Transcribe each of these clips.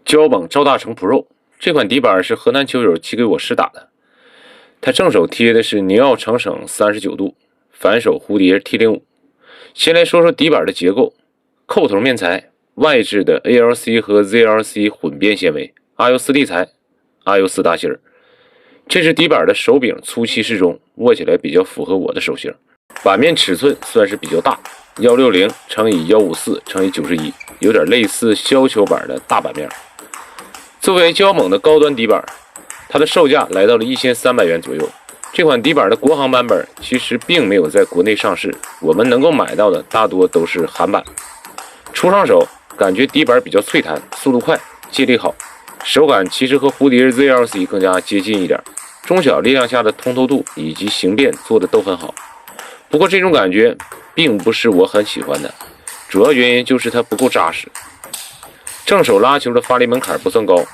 胶锰赵大成 Pro 这款底板是河南球友寄给我试打的，它正手贴的是宁奥成省39度，反手蝴蝶 T05。先来说说底板的结构，扣头面材外置的 ALC 和 ZLC 混边纤维，RU4 立裁，RU4 大芯儿。这只底板的手柄粗细适中，握起来比较符合我的手型。板面尺寸算是比较大，160×154×91，有点类似削球板的大板面。作为胶锰的高端底板，它的售价来到了1300元左右。这款底板的国行版本其实并没有在国内上市，我们能够买到的大多都是韩版。初上手感觉底板比较脆弹，速度快，接力好，手感其实和蝴蝶 ZLC 更加接近一点，中小力量下的通透度以及形变做的都很好。不过这种感觉并不是我很喜欢的，主要原因就是它不够扎实。正手拉球的发力门槛不算高，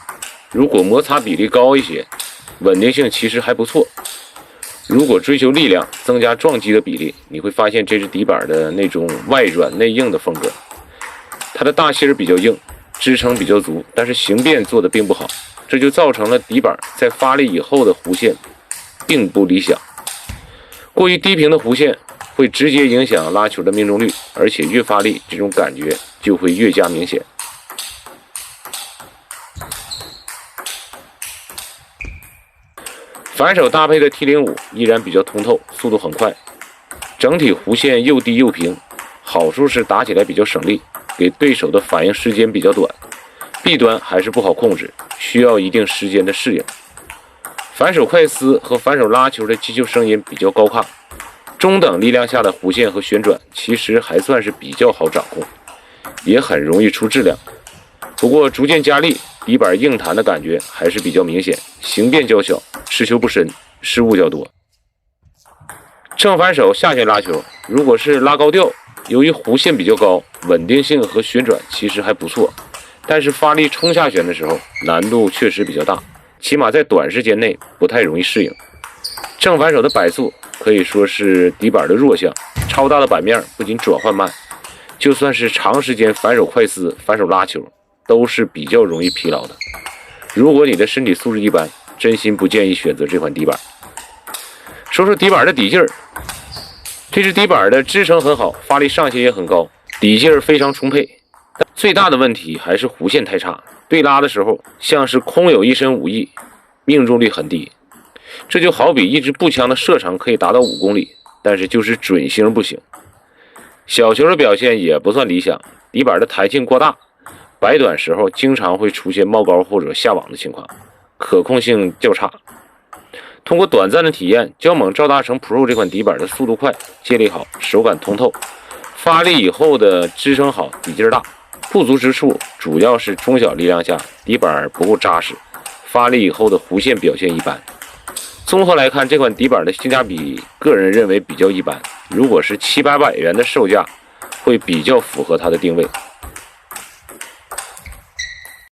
如果摩擦比例高一些，稳定性其实还不错。如果追求力量，增加撞击的比例，你会发现这只底板的那种外软内硬的风格。它的大芯比较硬，支撑比较足，但是形变做的并不好，这就造成了底板在发力以后的弧线并不理想。过于低平的弧线会直接影响拉球的命中率，而且越发力，这种感觉就会越加明显。反手搭配的 T05 依然比较通透，速度很快，整体弧线又低又平，好处是打起来比较省力，给对手的反应时间比较短。弊端还是不好控制，需要一定时间的适应。反手快撕和反手拉球的击球声音比较高亢，中等力量下的弧线和旋转其实还算是比较好掌控，也很容易出质量。不过逐渐加力，底板硬弹的感觉还是比较明显，形变较小，持球不深，失误较多。正反手下旋拉球，如果是拉高调，由于弧线比较高，稳定性和旋转其实还不错，但是发力冲下旋的时候难度确实比较大，起码在短时间内不太容易适应。正反手的摆速可以说是底板的弱项，超大的板面不仅转换慢，就算是长时间反手快撕、反手拉球都是比较容易疲劳的。如果你的身体素质一般，真心不建议选择这款底板。说说底板的底劲儿，这只底板的支撑很好，发力上限也很高，底劲儿非常充沛。最大的问题还是弧线太差，对拉的时候像是空有一身武艺，命中率很低。这就好比一支步枪的射程可以达到5公里，但是就是准星不行。小球的表现也不算理想，底板的弹性过大，摆短时候经常会出现冒高或者下网的情况，可控性较差。通过短暂的体验，胶锰赵大成 Pro 这款底板的速度快，接力好，手感通透，发力以后的支撑好，底劲大。不足之处主要是中小力量下底板不够扎实，发力以后的弧线表现一般。综合来看，这款底板的性价比个人认为比较一般，如果是700-800元的售价会比较符合它的定位。